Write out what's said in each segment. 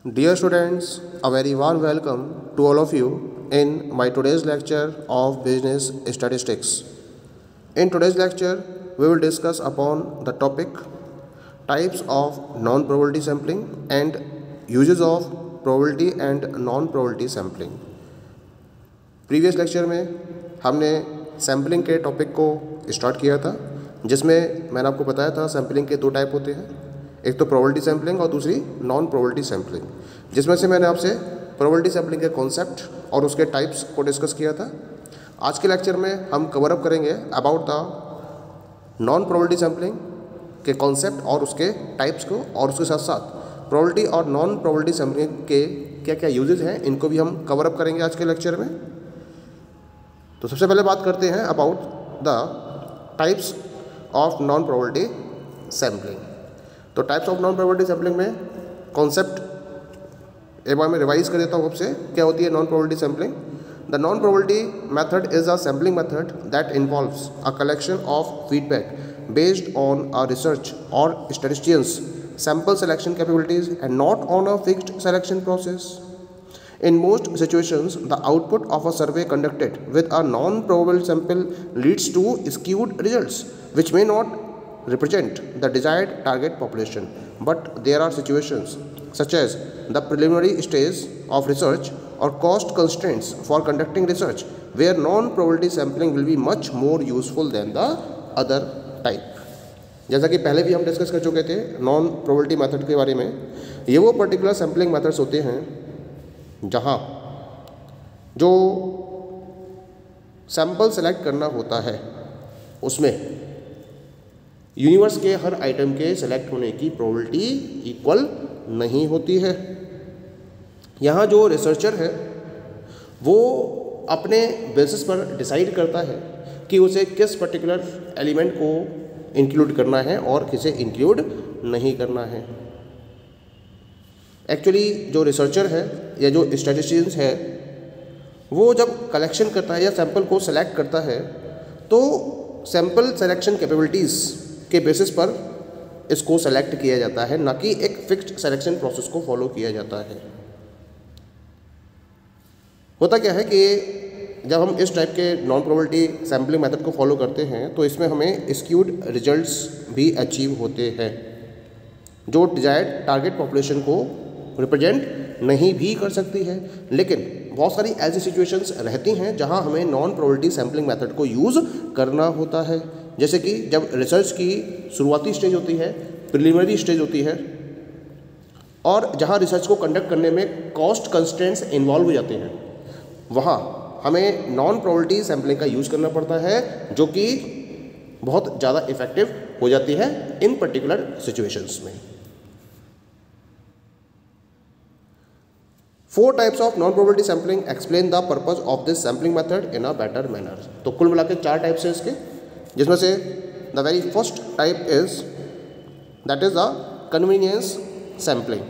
Dear students, a very warm welcome to all of you in my today's lecture of business statistics. In today's lecture, we will discuss upon the topic types of non-probability sampling and uses of probability and non-probability sampling. Previous lecture में हमने sampling के topic को start किया था, जिसमें मैंने आपको बताया था सैम्पलिंग के दो टाइप होते हैं, एक तो प्रोबेबिलिटी सैम्पलिंग और दूसरी नॉन प्रोबेबिलिटी सैम्पलिंग, जिसमें से मैंने आपसे प्रोबेबिलिटी सैम्पलिंग के कॉन्सेप्ट और उसके टाइप्स को डिस्कस किया था। आज के लेक्चर में हम कवर अप करेंगे about the non probability sampling के कॉन्सेप्ट और उसके टाइप्स को, और उसके साथ साथ प्रोबेबिलिटी और नॉन प्रोबेबिलिटी सैम्पलिंग के क्या क्या यूजेज हैं, इनको भी हम कवर अप करेंगे आज के लेक्चर में। तो सबसे पहले बात करते हैं about the types of non probability sampling. तो types of non probability sampling में कॉन्सेप्ट एक बार मैं रिवाइज कर देता हूँ आपसे, क्या होती है non probability sampling. The non probability method is a sampling method that involves a collection of feedback based on a research और statisticians sample selection capabilities and not on a fixed selection process. In most situations, the output of a survey conducted with a non-probable sample leads to skewed results, which may not represent the desired target population. But there are situations, such as the preliminary stage of research or cost constraints for conducting research, where non-probability sampling will be much more useful than the other type. जैसा कि पहले भी हम discuss कर चुके थे non probability method के बारे में, ये वो पर्टिकुलर सैम्पलिंग मेथड्स होते हैं जहाँ जो सैंपल सेलेक्ट करना होता है उसमें यूनिवर्स के हर आइटम के सेलेक्ट होने की प्रोबेबिलिटी इक्वल नहीं होती है। यहाँ जो रिसर्चर है वो अपने बेसिस पर डिसाइड करता है कि उसे किस पर्टिकुलर एलिमेंट को इंक्लूड करना है और किसे इंक्लूड नहीं करना है। एक्चुअली जो रिसर्चर है या जो स्टैटिस्टिशियंस है वो जब कलेक्शन करता है या सैंपल को सेलेक्ट करता है तो सैंपल सेलेक्शन कैपेबिलिटीज़ के बेसिस पर इसको सेलेक्ट किया जाता है, ना कि एक फिक्स्ड सेलेक्शन प्रोसेस को फॉलो किया जाता है। होता क्या है कि जब हम इस टाइप के नॉन प्रोबेबिलिटी सैम्पलिंग मेथड को फॉलो करते हैं तो इसमें हमें स्क्यूड रिजल्ट्स भी अचीव होते हैं जो डिजायर्ड टारगेट पॉपुलेशन को रिप्रेजेंट नहीं भी कर सकती है। लेकिन बहुत सारी ऐसी सिचुएशंस रहती हैं जहां हमें नॉन प्रोबेबिलिटी सैम्पलिंग मेथड को यूज़ करना होता है, जैसे कि जब रिसर्च की शुरुआती स्टेज होती है, प्रिलिमिनरी स्टेज होती है, और जहां रिसर्च को कंडक्ट करने में कॉस्ट कंस्ट्रेंट्स इन्वॉल्व हो जाते हैं, वहाँ हमें नॉन प्रोबेबिलिटी सैम्पलिंग का यूज़ करना पड़ता है, जो कि बहुत ज़्यादा इफेक्टिव हो जाती है इन पर्टिकुलर सिचुएशंस में। 4 types of non probability sampling explain the purpose of this sampling method in a better manner. तो कुल मिला के 4 टाइप्स हैं इसके, जिसमें से the very first type is that is the convenience sampling.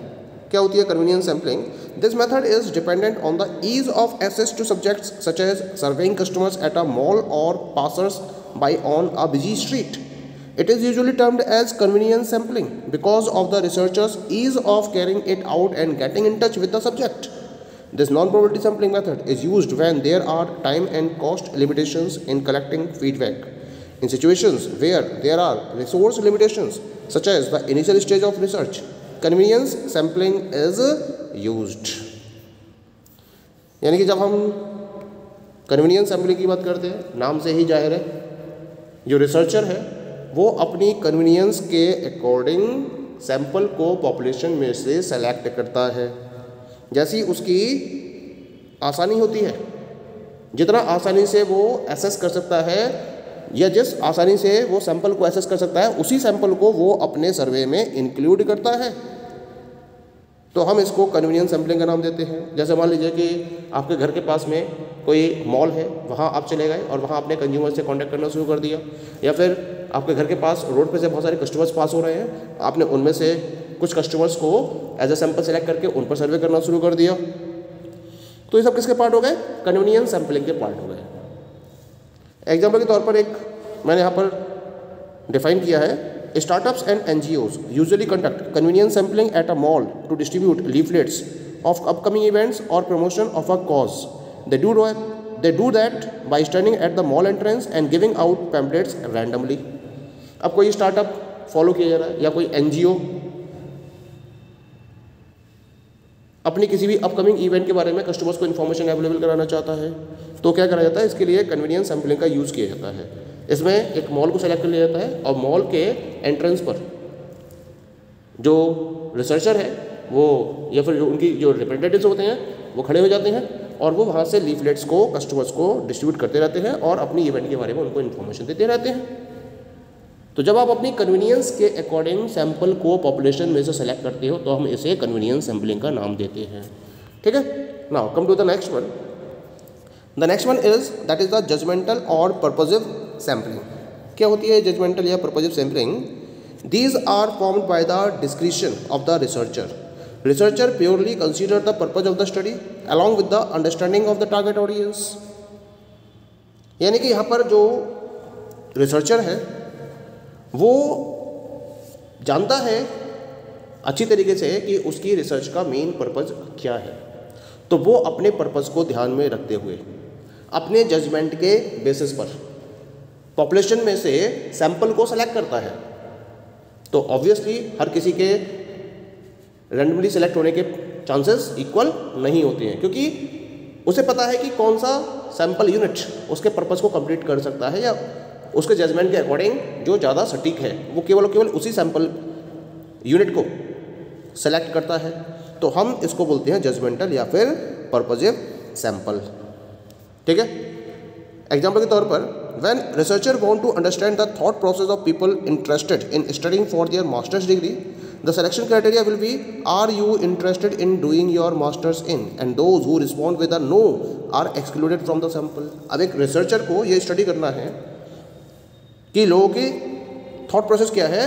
क्या होती है convenience sampling? This method is dependent on the ease of access to subjects, such as surveying customers at a mall or passers by on a busy street. It is usually termed as convenience sampling because of the researcher's ease of carrying it out and getting in touch with the subject. This non-probability sampling method is used when there are time and cost limitations in collecting feedback. In situations where there are resource limitations, such as the initial stage of research, convenience sampling is used. यानी कि जब हम convenience sampling की बात करते हैं, नाम से ही जाहिर है जो रिसर्चर है वो अपनी कन्वीनियंस के अकॉर्डिंग सैंपल को पॉपुलेशन में से सेलेक्ट करता है। जैसी उसकी आसानी होती है, जितना आसानी से वो एसेस कर सकता है या जिस आसानी से वो सैंपल को एसेस कर सकता है, उसी सैंपल को वो अपने सर्वे में इंक्लूड करता है। तो हम इसको कन्वीनियंस सैम्पलिंग का नाम देते हैं। जैसे मान लीजिए कि आपके घर के पास में कोई मॉल है, वहाँ आप चले गए और वहाँ अपने कंज्यूमर से कांटेक्ट करना शुरू कर दिया, या फिर आपके घर के पास रोड पे से बहुत सारे कस्टमर्स पास हो रहे हैं, आपने उनमें से कुछ कस्टमर्स को एज ए सैंपल सेलेक्ट करके उन पर सर्वे करना शुरू कर दिया। तो ये सब किसके पार्ट हो गए? कन्वीनियंस सैम्पलिंग के पार्ट हो गए। एग्जाम्पल के तौर पर एक मैंने यहाँ पर डिफाइन किया है startups and NGOs usually conduct convenience sampling at a mall to distribute leaflets of upcoming events or promotion of a cause. They do that by standing at the mall entrance and giving out pamphlets randomly. अब कोई startup follow किया जा रहा है या कोई NGO अपनी किसी भी अपकमिंग इवेंट के बारे में कस्टमर्स को इन्फॉर्मेशन अवेलेबल कराना चाहता है, तो क्या करा जाता है, इसके लिए कन्वीनियंस सैम्पलिंग का यूज़ किया जाता है। इसमें एक मॉल को सेलेक्ट कर लिया जाता है और मॉल के एंट्रेंस पर जो रिसर्चर है वो या फिर उनकी जो रिप्रेजेंटेटिव्स होते हैं वो खड़े हो जाते हैं और वो वहाँ से लीफलेट्स को कस्टमर्स को डिस्ट्रीब्यूट करते रहते हैं और अपनी इवेंट के बारे में उनको इन्फॉर्मेशन देते रहते हैं। तो जब आप अपनी कन्वीनियंस के अकॉर्डिंग सैंपल को पॉपुलेशन में से सेलेक्ट करते हो तो हम इसे कन्वीनियंस सैम्पलिंग का नाम देते हैं। ठीक है, now come to the next one. The next one is that is the judgmental or purposive sampling. क्या होती है जजमेंटल या purposive sampling? These are formed by the discretion of the researcher. Researcher purely consider the purpose of the study along with the understanding of the target audience. यानी कि यहाँ पर जो researcher है वो जानता है अच्छी तरीके से कि उसकी रिसर्च का मेन पर्पज़ क्या है, तो वो अपने पर्पज़ को ध्यान में रखते हुए अपने जजमेंट के बेसिस पर पॉपुलेशन में से सैंपल को सेलेक्ट करता है। तो ऑब्वियसली हर किसी के रैंडमली सेलेक्ट होने के चांसेस इक्वल नहीं होते हैं, क्योंकि उसे पता है कि कौन सा सैंपल यूनिट उसके पर्पज़ को कंप्लीट कर सकता है या उसके जजमेंट के अकॉर्डिंग जो ज़्यादा सटीक है, वो केवल उसी सैंपल यूनिट को सेलेक्ट करता है। तो हम इसको बोलते हैं जजमेंटल या फिर पर्पसिव सैंपल। ठीक है, एग्जाम्पल के तौर पर when researcher want to understand the thought process of people interested in studying for their masters degree, the selection criteria will be are you interested in doing your masters in, and those who respond with a no are excluded from the sample. अब एक researcher को ये study करना है कि लोगों की thought process क्या है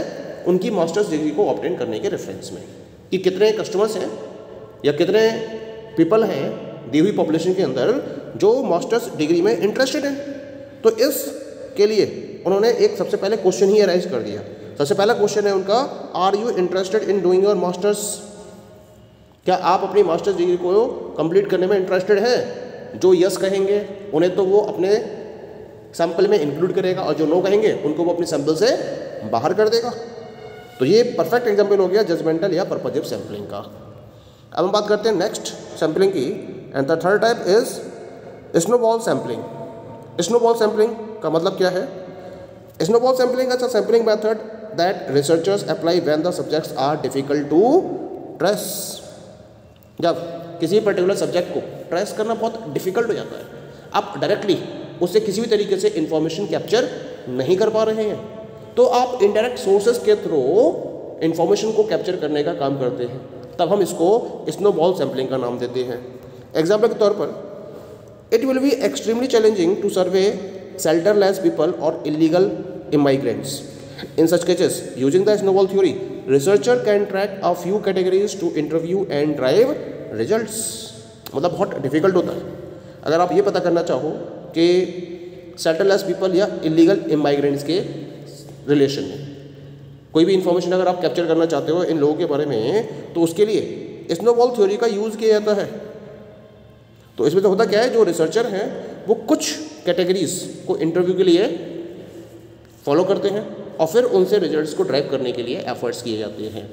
उनकी मास्टर्स डिग्री को ऑब्टेन करने के रेफरेंस में, कि कितने कस्टमर्स हैं या कितने पीपल हैं दी हुई पॉपुलेशन के अंदर जो मास्टर्स डिग्री में इंटरेस्टेड हैं। तो इसके लिए उन्होंने एक सबसे पहले क्वेश्चन ही अराइज कर दिया। सबसे पहला क्वेश्चन है उनका, are you interested in doing your masters? क्या आप अपनी मास्टर्स डिग्री को कंप्लीट करने में इंटरेस्टेड हैं? जो यस कहेंगे उन्हें तो वो अपने सैंपल में इंक्लूड करेगा और जो नो कहेंगे उनको वो अपने सैंपल से बाहर कर देगा। तो ये परफेक्ट एग्जांपल हो गया जजमेंटल या पर्पसिव सैंपलिंग का। अब हम बात करते हैं नेक्स्ट सैंपलिंग की, and the third type is snowball sampling. Snowball sampling का मतलब क्या है? Snowball sampling is a sampling method that researchers apply when the subjects are difficult to trace. जब किसी पर्टिकुलर सब्जेक्ट को ट्रेस करना बहुत डिफिकल्ट हो जाता है, आप डायरेक्टली उससे किसी भी तरीके से इंफॉर्मेशन कैप्चर नहीं कर पा रहे हैं, तो आप इनडायरेक्ट सोर्सेज के थ्रू इंफॉर्मेशन को कैप्चर करने का काम करते हैं, तब हम इसको स्नोबॉल सैंपलिंग का नाम देते हैं। एग्जाम्पल के तौर पर, it will be extremely challenging to survey shelterless people और illegal immigrants. In such cases using the snowball theory researcher can track a few categories to interview and drive results. मतलब बहुत डिफिकल्ट होता है अगर आप ये पता करना चाहो कि शेल्टरलेस पीपल या इलीगल इमाइग्रेंट्स के रिलेशन में कोई भी इंफॉर्मेशन अगर आप कैप्चर करना चाहते हो इन लोगों के बारे में, तो उसके लिए स्नोबॉल थ्योरी का यूज़ किया जाता है। तो इसमें तो होता क्या है, जो रिसर्चर हैं वो कुछ कैटेगरीज को इंटरव्यू के लिए फॉलो करते हैं और फिर उनसे रिजल्ट्स को ड्राइव करने के लिए एफर्ट्स किए जाते हैं।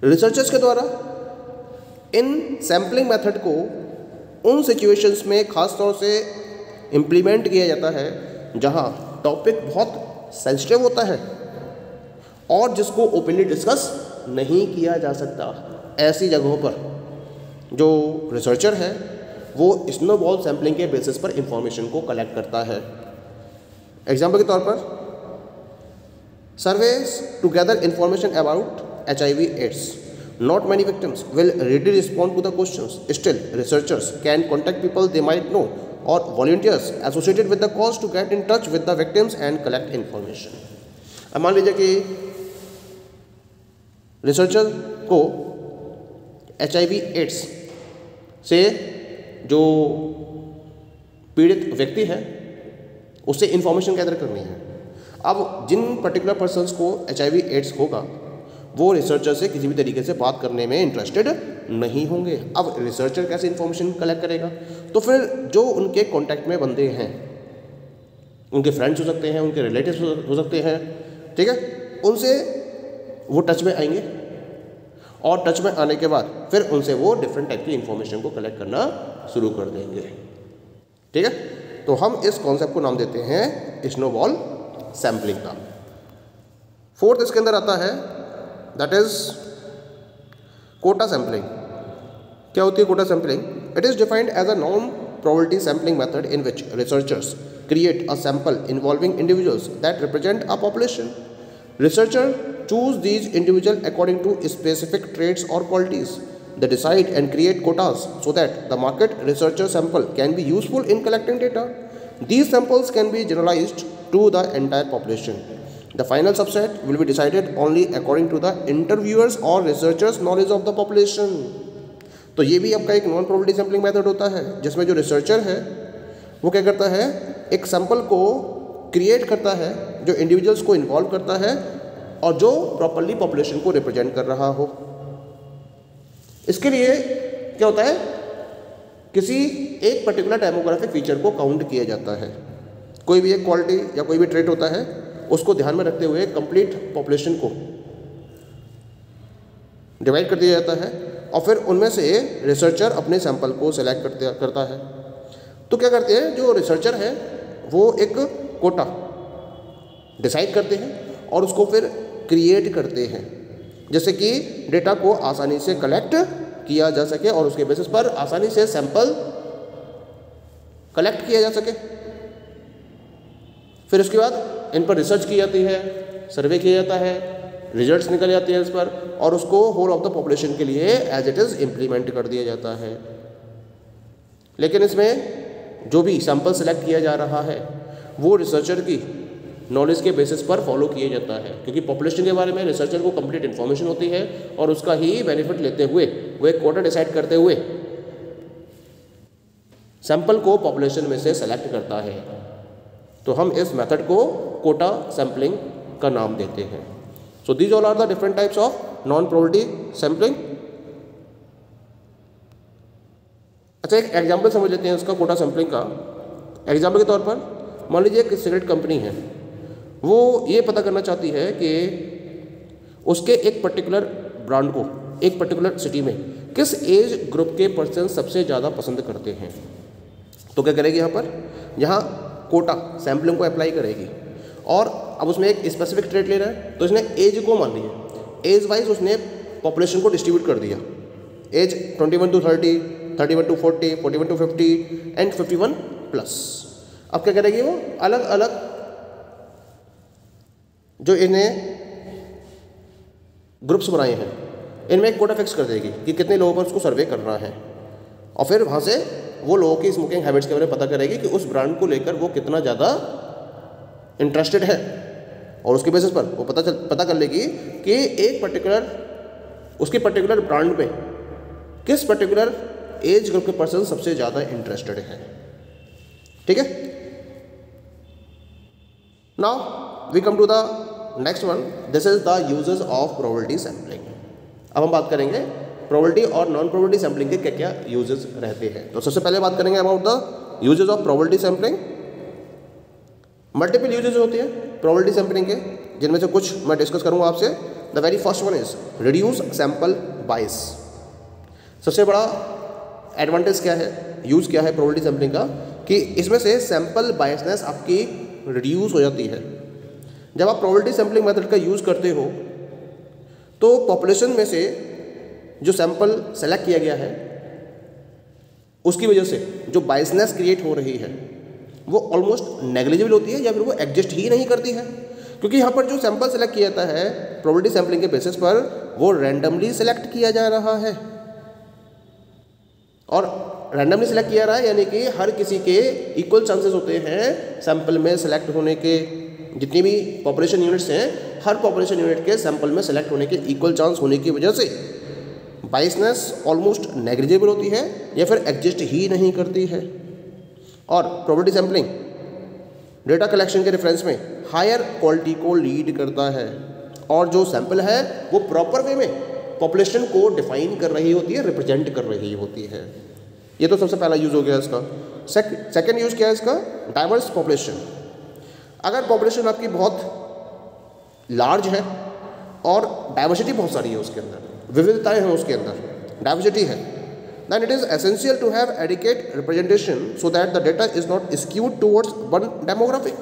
रिसर्चर्स के द्वारा इन सैम्पलिंग मेथड को उन सिचुएशंस में ख़ास तौर से इम्प्लीमेंट किया जाता है जहां टॉपिक बहुत सेंसिटिव होता है और जिसको ओपनली डिस्कस नहीं किया जा सकता। ऐसी जगहों पर जो रिसर्चर है वो स्नोबॉल सैम्पलिंग के बेसिस पर इंफॉर्मेशन को कलेक्ट करता है। एग्जाम्पल के तौर पर, surveys to gather information about HIV/AIDS. Not many victims will readily respond to the questions. Still, researchers can contact people they might know or volunteers associated with the cause to get in touch with the victims and collect information. अब मान लीजिए कि researcher को HIV/AIDS से जो पीड़ित व्यक्ति है उससे इंफॉर्मेशन गैदर करनी है। अब जिन पर्टिकुलर पर्सन्स को HIV एड्स होगा वो रिसर्चर से किसी भी तरीके से बात करने में इंटरेस्टेड नहीं होंगे। अब रिसर्चर कैसे इन्फॉर्मेशन कलेक्ट करेगा? तो फिर जो उनके कॉन्टैक्ट में बंदे हैं, उनके फ्रेंड्स हो सकते हैं, उनके रिलेटिव्स हो सकते हैं, ठीक है, उनसे वो टच में आएंगे और टच में आने के बाद फिर उनसे वो डिफरेंट टाइप की इंफॉर्मेशन को कलेक्ट करना शुरू कर देंगे। ठीक है, तो हम इस कॉन्सेप्ट को नाम देते हैं स्नोबॉल सैम्पलिंग का। फोर्थ इसके अंदर आता है दैट इज कोटा सैम्पलिंग। क्या होती है quota sampling? It is defined as a non probability sampling method in which researchers create a sample involving individuals that represent a population. Researcher choose these individuals according to specific traits or qualities. They decide and create quotas so that the market researcher sample can be useful in collecting data. These samples can be generalized to the entire population. The final subset will be decided only according to the interviewers or researchers' knowledge of the population. तो ये भी आपका एक non probability sampling method होता है जिसमें जो researcher है वो क्या करता है, एक सैंपल को क्रिएट करता है जो इंडिविजुअल्स को इन्वॉल्व करता है और जो प्रॉपरली पॉपुलेशन को रिप्रेजेंट कर रहा हो। इसके लिए क्या होता है, किसी एक पर्टिकुलर डेमोग्राफिक फीचर को काउंट किया जाता है। कोई भी एक क्वालिटी या कोई भी ट्रेट होता है उसको ध्यान में रखते हुए कंप्लीट पॉपुलेशन को डिवाइड कर दिया जाता है और फिर उनमें से रिसर्चर अपने सैंपल को सिलेक्ट करता है। तो क्या करते हैं, जो रिसर्चर है वो एक कोटा डिसाइड करते हैं और उसको फिर क्रिएट करते हैं जैसे कि डेटा को आसानी से कलेक्ट किया जा सके और उसके बेसिस पर आसानी से सैंपल कलेक्ट किया जा सके। फिर उसके बाद इन पर रिसर्च की जाती है, सर्वे किया जाता है, रिजल्ट्स निकल जाते हैं इस पर और उसको होल ऑफ द पॉपुलेशन के लिए एज इट इज़ इम्प्लीमेंट कर दिया जाता है। लेकिन इसमें जो भी सैंपल सेलेक्ट किया जा रहा है वो रिसर्चर की नॉलेज के बेसिस पर फॉलो किया जाता है, क्योंकि पॉपुलेशन के बारे में रिसर्चर को कंप्लीट इन्फॉर्मेशन होती है और उसका ही बेनिफिट लेते हुए वो एक कोटा डिसाइड करते हुए सैंपल को पॉपुलेशन में से सेलेक्ट करता है। तो हम इस मेथड को कोटा सैम्पलिंग का नाम देते हैं। So these all are the different types of non probability sampling. अच्छा, एक एग्जाम्पल समझ लेते हैं इसका कोटा सैम्पलिंग का। एग्जाम्पल के तौर पर मान लीजिए एक सिगरेट कंपनी है, वो ये पता करना चाहती है कि उसके एक पर्टिकुलर ब्रांड को एक पर्टिकुलर सिटी में किस एज ग्रुप के पर्सन सबसे ज़्यादा पसंद करते हैं। तो क्या करेगी, यहाँ कोटा सैम्पलिंग को अप्लाई करेगी और अब उसमें एक स्पेसिफिक ट्रेट ले रहा है तो इसने एज को मान लिया, एज वाइज उसने पॉपुलेशन को डिस्ट्रीब्यूट कर दिया, age 21 to 30, 31 to 40, 41 to 50 and 51 plus. अब क्या करेगी, वो अलग अलग जो इन्हें ग्रुप्स बनाए हैं इनमें एक कोटा फिक्स कर देगी कि कितने लोगों पर उसको सर्वे करना है और फिर वहाँ से वो लोगों की स्मोकिंग हैबिट्स के बारे में पता करेगी कि उस ब्रांड को लेकर वो कितना ज़्यादा इंटरेस्टेड है और उसके बेसिस पर वो पता कर लेगी कि एक उसकी पर्टिकुलर ब्रांड में किस पर्टिकुलर एज ग्रुप के पर्सन सबसे ज़्यादा इंटरेस्टेड हैं। ठीक है, now we come to the next one, this is the usages of probability sampling. अब हम बात करेंगे प्रोबेबिलिटी और नॉन प्रोबेबिलिटी सैम्पलिंग के क्या क्या यूजेस रहते हैं। तो सबसे पहले बात करेंगे about the usages of probability sampling. Multiple uses होते हैं प्रोबेबिलिटी सैम्पलिंग के, जिनमें से कुछ मैं डिस्कस करूंगा आपसे। The very first one is reduce sample bias. सबसे बड़ा एडवांटेज क्या है, यूज़ क्या है प्रोबेबिलिटी सैम्पलिंग का, कि इसमें से सैम्पल बायसनेस आपकी रिड्यूस हो जाती है। जब आप प्रोबेबिलिटी सैम्पलिंग मेथड का यूज़ करते हो तो पॉपुलेशन में से जो सैंपल सेलेक्ट किया गया है उसकी वजह से जो बायसनेस क्रिएट हो रही है वो ऑलमोस्ट नेग्लिजिबल होती है या फिर वो एग्जिस्ट ही नहीं करती है, क्योंकि यहाँ पर जो सैंपल सेलेक्ट किया जाता है प्रोबेबिलिटी सैम्पलिंग के बेसिस पर वो रैंडमली सेलेक्ट किया जा रहा है और रैंडमली सेलेक्ट किया रहा है यानी कि हर किसी के इक्वल चांसेस होते हैं सैंपल में सेलेक्ट होने के। जितनी भी पॉपुलेशन यूनिट्स हैं हर पॉपुलेशन यूनिट के सैंपल में सेलेक्ट होने के इक्वल चांस होने की वजह से बायसनेस ऑलमोस्ट नेग्लिजिबल होती है या फिर एग्जिस्ट ही नहीं करती है। और प्रोबेबिलिटी सैम्पलिंग डेटा कलेक्शन के रेफरेंस में हायर क्वालिटी को लीड करता है, और जो सैंपल है वो प्रॉपर वे में पॉपुलेशन को डिफाइन कर रही होती है, रिप्रेजेंट कर रही होती है। ये तो सबसे पहला यूज़ हो गया इसका। सेकेंड यूज़ क्या है इसका? Diverse population. अगर पॉपुलेशन आपकी बहुत लार्ज है और डाइवर्सिटी बहुत सारी है, उसके अंदर विविधताएं हैं, उसके अंदर डाइवर्सिटी है, then it is essential to have adequate representation so that the data is not skewed towards one demographic।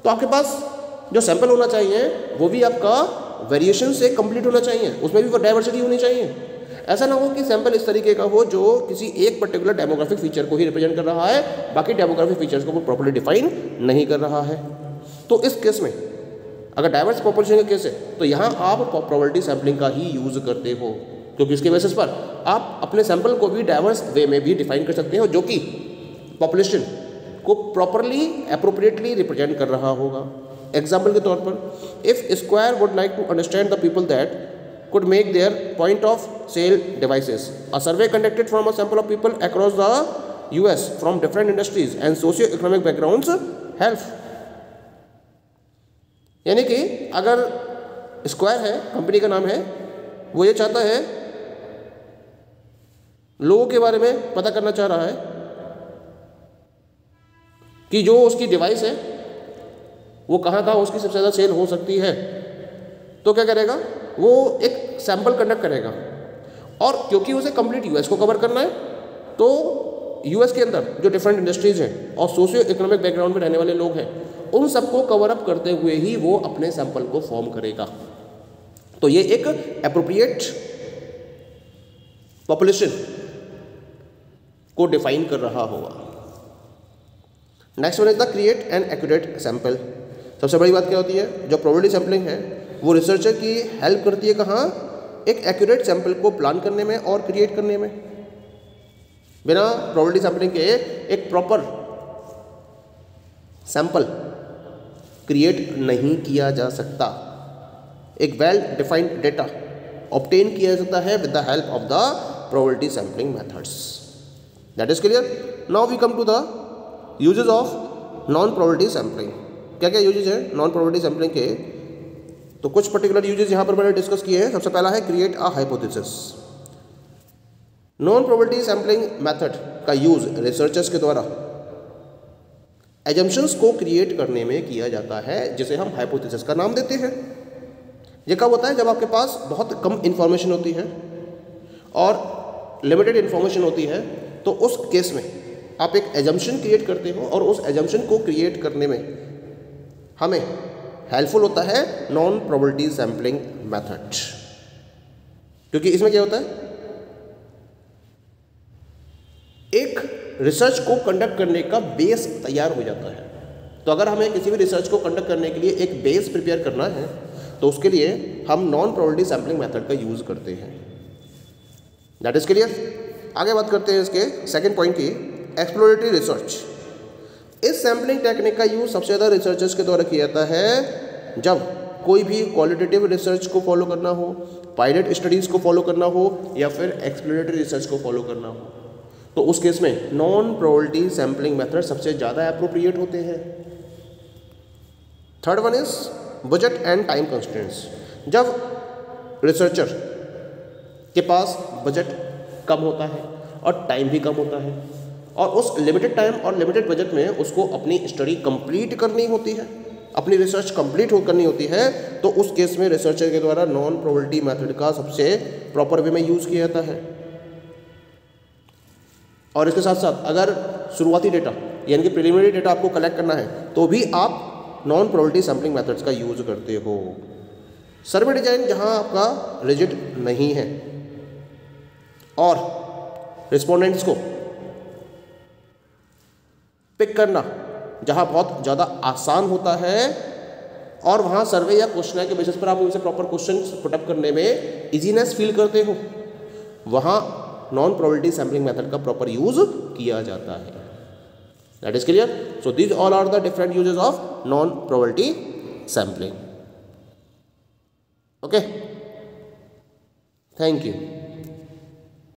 तो आपके पास जो सैंपल होना चाहिए वो भी आपका वेरिएशन से कंप्लीट होना चाहिए, उसमें भी डाइवर्सिटी होनी चाहिए। ऐसा ना हो कि सैंपल इस तरीके का हो जो किसी एक पर्टिकुलर डेमोग्राफिक फीचर को ही रिप्रेजेंट कर रहा है, बाकी डेमोग्राफिक फीचर्स को वो प्रॉपर्ली डिफाइन नहीं कर रहा है। तो इस केस में अगर डाइवर्स पॉपुलेशन का केस है तो यहाँ आप प्रोबेबिलिटी सैम्पलिंग का ही यूज़ करते हो, क्योंकि इसके बेसिस पर आप अपने सैंपल को भी डाइवर्स वे में भी डिफाइन कर सकते हो, जो कि पॉपुलेशन को प्रॉपरली अप्रोप्रिएटली रिप्रेजेंट कर रहा होगा। एग्जाम्पल के तौर पर, if square would like to understand the people that could make their point of sale devices, a survey conducted from a sample of people across the US from different industries and socio-economic backgrounds help। यानी कि अगर square है, company का नाम है, वो ये चाहता है लोगों के बारे में पता करना चाह रहा है कि जो उसकी डिवाइस है वो कहाँ कहाँ उसकी सबसे ज़्यादा सेल हो सकती है, तो क्या करेगा वो एक सैंपल कंडक्ट करेगा, और क्योंकि उसे कंप्लीट यूएस को कवर करना है तो यूएस के अंदर जो डिफरेंट इंडस्ट्रीज हैं और सोशियो इकोनॉमिक बैकग्राउंड में रहने वाले लोग हैं उन सबको कवर अप करते हुए ही वो अपने सैंपल को फॉर्म करेगा। तो ये एक एप्रोप्रिएट पॉपुलेशन को डिफाइन कर रहा होगा। Next one is the create an accurate sample. सबसे बड़ी बात क्या होती है, जो प्रोबेबिलिटी सैंपलिंग है वो रिसर्चर की हेल्प करती है कहाँ? एक एक्यूरेट सैंपल को प्लान करने में और क्रिएट करने में। बिना प्रोबेबिलिटी सैंपलिंग के एक प्रॉपर सैंपल क्रिएट नहीं किया जा सकता, एक वेल डिफाइंड डेटा ऑब्टेन किया जा सकता है with the help of the probability sampling methods. That is clear. Now we come to the usages of non probability sampling. क्या क्या यूजेस हैं नॉन प्रोबेबिलिटी सैंपलिंग के? तो कुछ पर्टिकुलर यूजेस यहाँ पर मैंने डिस्कस किए हैं। सबसे पहला है create a hypothesis. Non probability sampling method का यूज रिसर्चर्स के द्वारा एजम्पशंस को क्रिएट करने में किया जाता है, जिसे हम हाइपोथेसिस का नाम देते हैं। ये कब होता है? जब आपके पास बहुत कम इंफॉर्मेशन होती है और लिमिटेड इंफॉर्मेशन होती है, तो उस केस में आप एक एजम्पशन क्रिएट करते हो और उस एजम्पशन को क्रिएट करने में हमें हेल्पफुल होता है नॉन प्रोबेबिलिटी सैंपलिंग मेथड। क्योंकि इसमें क्या होता है, एक रिसर्च को कंडक्ट करने का बेस तैयार हो जाता है। तो अगर हमें किसी भी रिसर्च को कंडक्ट करने के लिए एक बेस प्रिपेयर करना है तो उसके लिए हम नॉन प्रोबेबिलिटी सैंपलिंग मेथड का यूज करते हैं। That is clear. आगे बात करते हैं इसके सेकंड पॉइंट की, एक्सप्लोरेटरी रिसर्च। इस सैम्पलिंग टेक्निक का यूज सबसे ज़्यादा रिसर्चर्स के द्वारा किया जाता है जब कोई भी क्वालिटेटिव रिसर्च को फॉलो करना हो, पायलट स्टडीज़ को फॉलो करना हो, या फिर एक्सप्लोरेटरी रिसर्च को फॉलो करना हो। तो उस केस में नॉन प्रोबेबिलिटी सैंपलिंग मेथड सबसे ज़्यादा अप्रोप्रिएट होते हैं। Third one is budget and time constraints. जब रिसर्चर के पास बजट कम होता है और टाइम भी कम होता है, और उस लिमिटेड टाइम और लिमिटेड बजट में उसको अपनी स्टडी कंप्लीट करनी होती है, अपनी रिसर्च कंप्लीट करनी होती है, तो उस केस में रिसर्चर के द्वारा नॉन प्रोबेबिलिटी मेथड का सबसे प्रॉपर वे में यूज़ किया जाता है। और इसके साथ साथ अगर शुरुआती डेटा यानी कि प्रिलिमिनरी डेटा आपको कलेक्ट करना है तो भी आप नॉन प्रोबेबिलिटी सैंपलिंग मेथड्स का यूज़ करते हो। सर्वे डिजाइन जहां आपका रिजिड नहीं है और रिस्पोंडेंट्स को पिक करना जहां बहुत ज़्यादा आसान होता है, और वहां सर्वे या क्वेश्चन के बेसिस पर आप उनसे प्रॉपर क्वेश्चन पुटअप करने में इजीनेस फील करते हो, वहां नॉन प्रोबेबिलिटी सैंपलिंग मेथड का प्रॉपर यूज किया जाता है। That is clear. So these all are the different usages of non probability sampling. Okay, thank you.